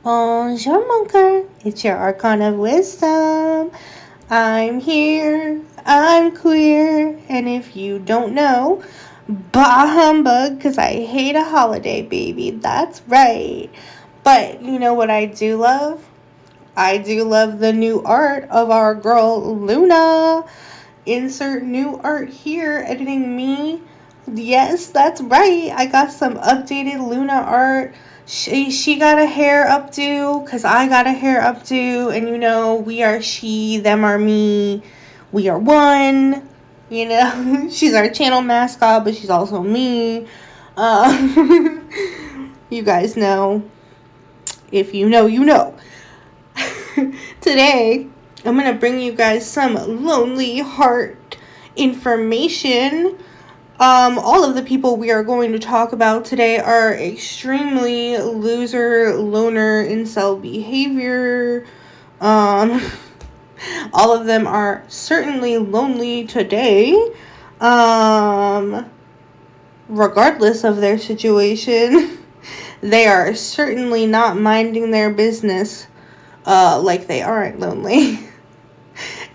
Bonjour, Monker. It's your Archon of Wisdom. I'm here. I'm queer. And if you don't know, bah humbug, because I hate a holiday, baby. That's right. But you know what I do love? I do love the new art of our girl, Luna. Insert new art here, editing me. Yes, that's right. I got some updated Luna art. She got a hair updo because I got a hair updo, and you know, we are she, them are me. We are one. You know, she's our channel mascot, but she's also me. You guys know. If you know, you know. Today, I'm going to bring you guys some lonely heart information. All of the people we are going to talk about today are extremely loser, loner, incel behavior. All of them are certainly lonely today. Regardless of their situation, they are certainly not minding their business like they aren't lonely.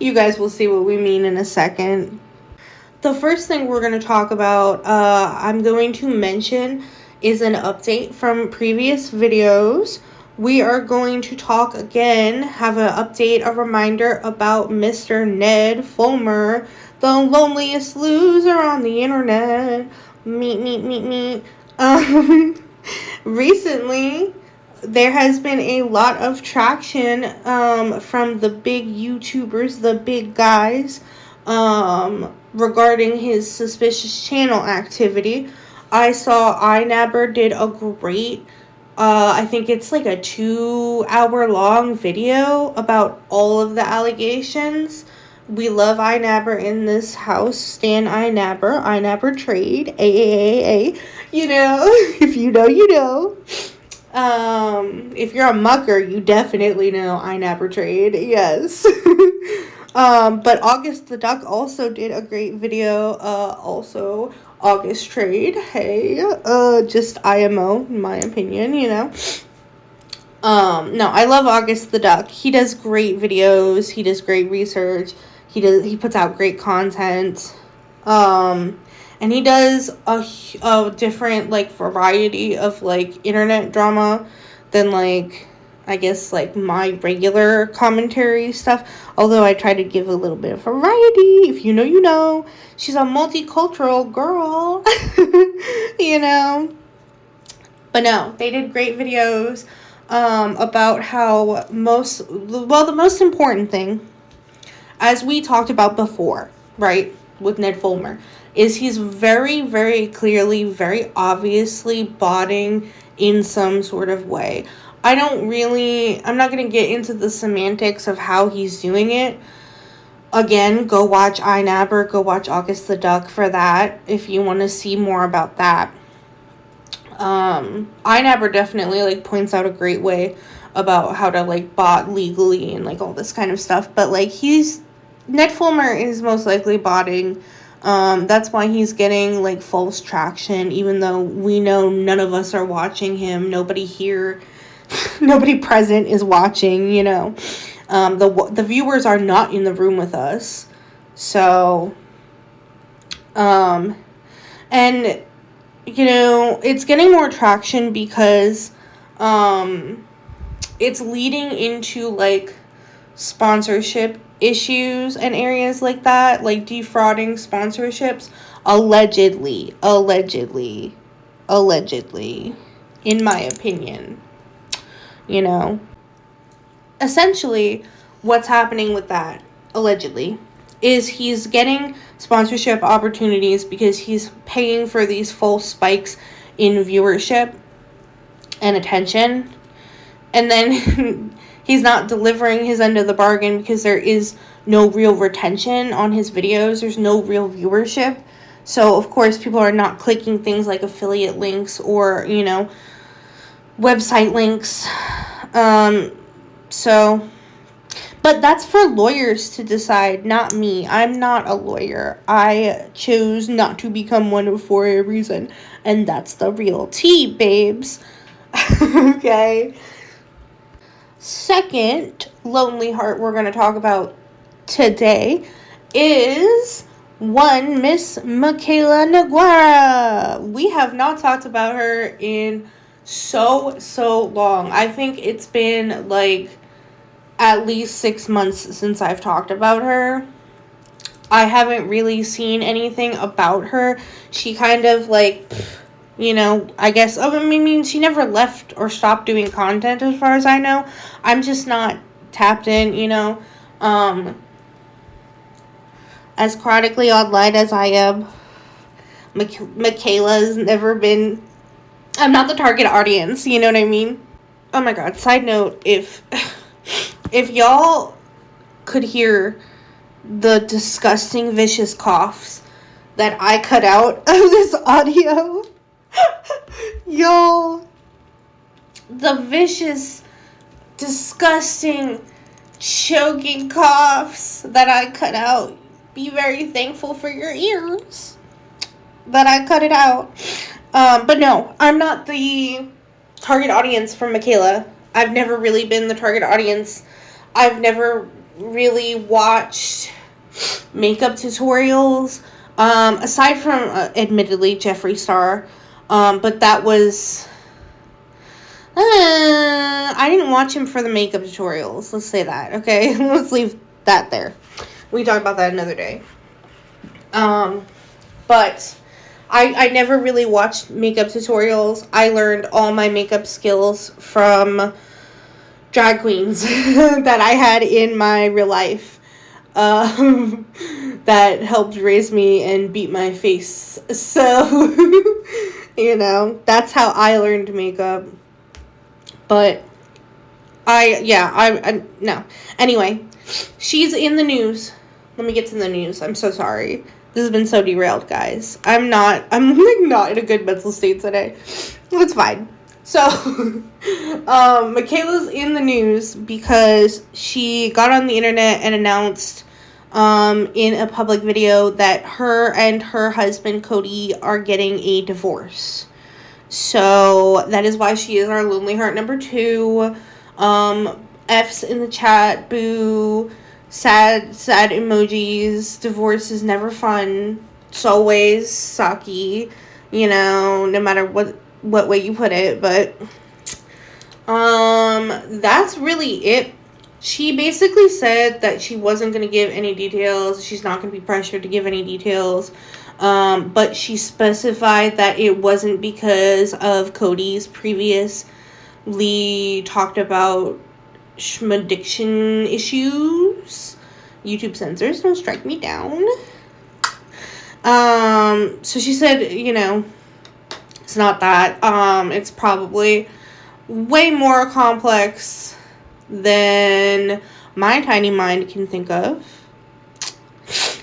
You guys will see what we mean in a second. The first thing we're going to talk about, I'm going to mention, is an update from previous videos. We are going to talk again, have an update, a reminder about Mr. Ned Fulmer, the loneliest loser on the internet. Meet. Recently, there has been a lot of traction from the big YouTubers, the big guys, regarding his suspicious channel activity. I saw iNabber did a great, I think it's like a 2-hour long video about all of the allegations. We love iNabber in this house. Stan iNabber. iNabber trade. A. You know, if you know, you know. If you're a mucker, you definitely know iNabber trade. Yes. But August the Duck also did a great video. Also August trade. Hey, just IMO in my opinion, you know. No, I love August the Duck. He does great videos. He does great research. He puts out great content. And he does a different, like, variety of, like, internet drama than, like, I guess, like, my regular commentary stuff. Although I try to give a little bit of variety. If you know, you know. She's a multicultural girl. You know. But no, they did great videos about how the most important thing, as we talked about before, right, with Ned Fulmer, is he's very, very clearly, very obviously botting in some sort of way. I'm not going to get into the semantics of how he's doing it. Again, go watch iNabber, go watch August the Duck for that, if you want to see more about that. iNabber definitely, like, points out a great way about how to, like, bot legally and, like, all this kind of stuff. But, like, Ned Fulmer is most likely botting. That's why he's getting, like, false traction, even though we know none of us are watching him. Nobody here, nobody present is watching, you know. The viewers are not in the room with us. So, and, you know, it's getting more traction because, it's leading into, like, sponsorship issues and areas like that, like defrauding sponsorships, allegedly, in my opinion. You know, essentially what's happening with that, allegedly, is he's getting sponsorship opportunities because he's paying for these false spikes in viewership and attention, and then he's not delivering his end of the bargain because there is no real retention on his videos. There's no real viewership. So, of course, people are not clicking things like affiliate links or, you know, website links. But that's for lawyers to decide, not me. I'm not a lawyer. I chose not to become one for a reason. And that's the real tea, babes. Okay. second lonely heart we're going to talk about today is one Miss Mikayla Naguara. We have not talked about her in so long. I think it's been like at least 6 months since I've talked about her. I haven't really seen anything about her. She kind of like, I guess, I mean, she never left or stopped doing content as far as I know. I'm just not tapped in, as chronically online as I am. Mikayla's never been, I'm not the target audience, you know what I mean? Oh my god, side note, if y'all could hear the disgusting vicious coughs that I cut out of this audio, y'all, the vicious, disgusting, choking coughs that I cut out, be very thankful for your ears that I cut it out. But no, I'm not the target audience for Mikayla. I've never really been the target audience. I've never really watched makeup tutorials, aside from admittedly Jeffree Star, but that was I didn't watch him for the makeup tutorials, let's say that, okay? Let's leave that there. We talk about that another day. But I never really watched makeup tutorials. I learned all my makeup skills from drag queens that I had in my real life, that helped raise me and beat my face. So, that's how I learned makeup. But no. Anyway, she's in the news. Let me get to the news. I'm so sorry. This has been so derailed, guys. I'm not in a good mental state today. It's fine. So, Mikayla's in the news because she got on the internet and announced in a public video that her and her husband, Cody, are getting a divorce. So, that is why she is our Lonely Heart number 2. F's in the chat, boo, sad emojis. Divorce is never fun. It's always sucky, no matter what way you put it. But that's really it. She basically said that she wasn't going to give any details. She's not going to be pressured to give any details. But she specified that it wasn't because of Cody's previously talked about addiction issues. YouTube censors, don't strike me down. So she said, it's not that. It's probably way more complex than my tiny mind can think of.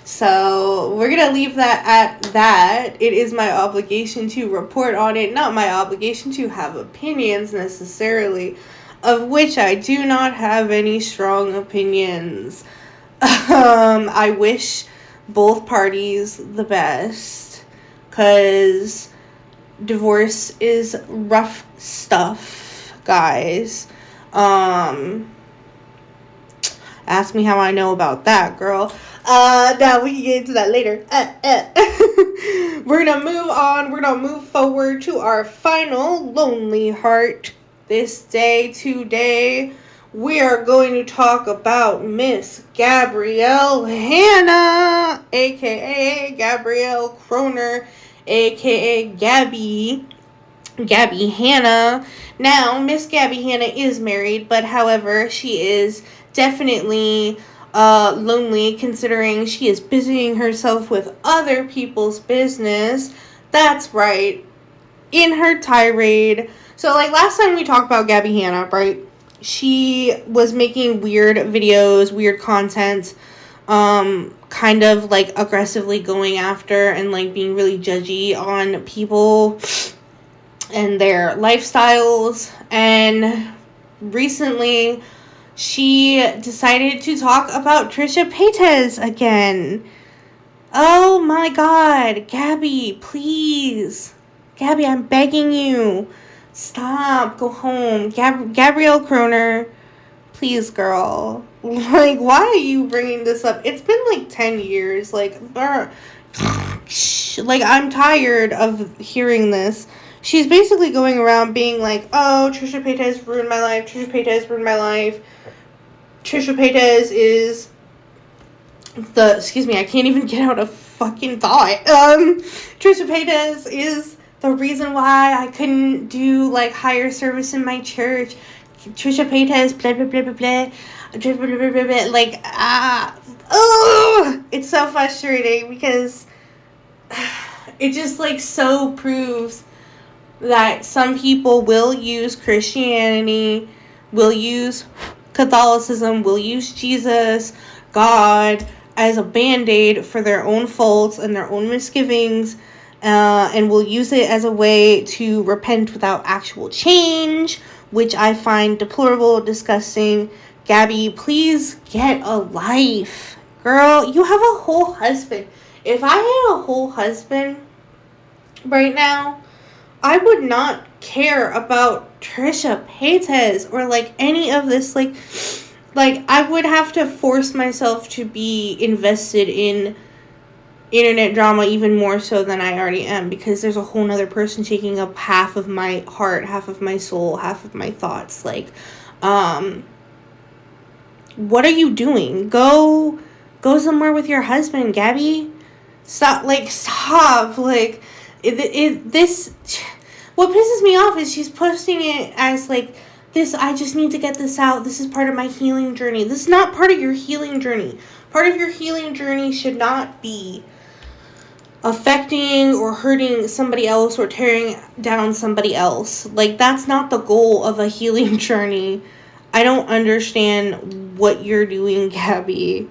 So we're going to leave that at that. It is my obligation to report on it, not my obligation to have opinions necessarily, of which I do not have any strong opinions. I wish both parties the best, because divorce is rough stuff, guys. Ask me how I know about that, girl. Now we can get into that later. We're gonna move on. We're gonna move forward to our final Lonely Heart this day. Today, we are going to talk about Miss Gabrielle Hanna, aka Gabrielle Kroner, aka Gabi Hanna. Now, Miss Gabi Hanna is married, but however, she is definitely lonely, considering she is busying herself with other people's business. That's right, in her tirade. So, like, last time we talked about Gabi Hanna, right? She was making weird videos, weird content, kind of, like, aggressively going after and, like, being really judgy on people and their lifestyles. And recently, she decided to talk about Trisha Paytas again. Oh my god, Gabi, please. Gabi, I'm begging you. Stop, go home. Gabrielle Kroner, Please, girl. Like, why are you bringing this up? It's been like 10 years. Like, I'm tired of hearing this. She's basically going around being like, oh, Trisha Paytas ruined my life. Trisha Paytas ruined my life. Trisha Paytas is excuse me, I can't even get out a fucking thought. Trisha Paytas is the reason why I couldn't do, like, higher service in my church. Trisha Paytas, blah, blah, blah, blah, blah. Blah, blah, blah, blah, blah. Like, it's so frustrating because it just, like, so proves that some people will use Christianity, will use Catholicism, will use Jesus, God, as a band-aid for their own faults and their own misgivings, and will use it as a way to repent without actual change, which I find deplorable, disgusting. Gabi, please get a life. Girl, you have a whole husband. If I had a whole husband right now, I would not care about Trisha Paytas or, like, any of this, like, I would have to force myself to be invested in internet drama even more so than I already am, because there's a whole nother person taking up half of my heart, half of my soul, half of my thoughts. Like, what are you doing? Go somewhere with your husband, Gabi. Stop. This, what pisses me off is she's posting it as, like, this, I just need to get this out. This is part of my healing journey. This is not part of your healing journey. Part of your healing journey should not be affecting or hurting somebody else or tearing down somebody else. Like, that's not the goal of a healing journey. I don't understand what you're doing, Gabi.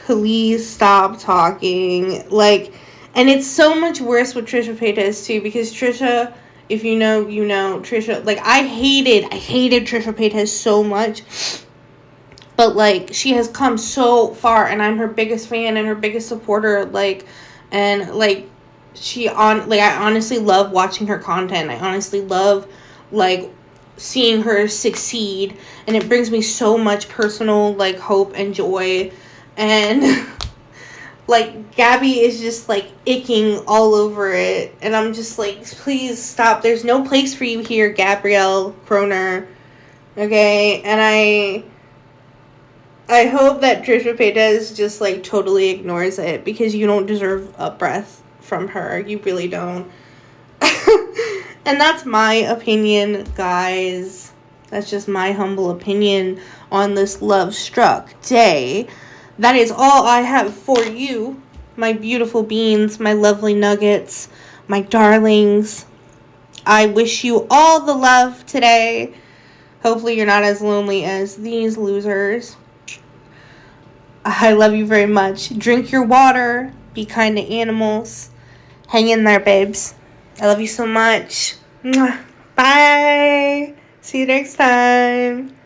Please stop talking. Like, and it's so much worse with Trisha Paytas too, because Trisha, if you know, you know, Trisha, like, I hated Trisha Paytas so much, but, like, she has come so far, and I'm her biggest fan and her biggest supporter, like, and, like, I honestly love watching her content. I honestly love, like, seeing her succeed, and it brings me so much personal, like, hope and joy, and like, Gabi is just, like, icking all over it, and I'm just like, please stop. There's no place for you here, Gabrielle Kroner. Okay, and I hope that Trisha Paytas just, like, totally ignores it, because you don't deserve a breath from her. You really don't. And that's my opinion, guys. That's just my humble opinion on this love-struck day. That is all I have for you, my beautiful beans, my lovely nuggets, my darlings. I wish you all the love today. Hopefully you're not as lonely as these losers. I love you very much. Drink your water. Be kind to animals. Hang in there, babes. I love you so much. Bye. See you next time.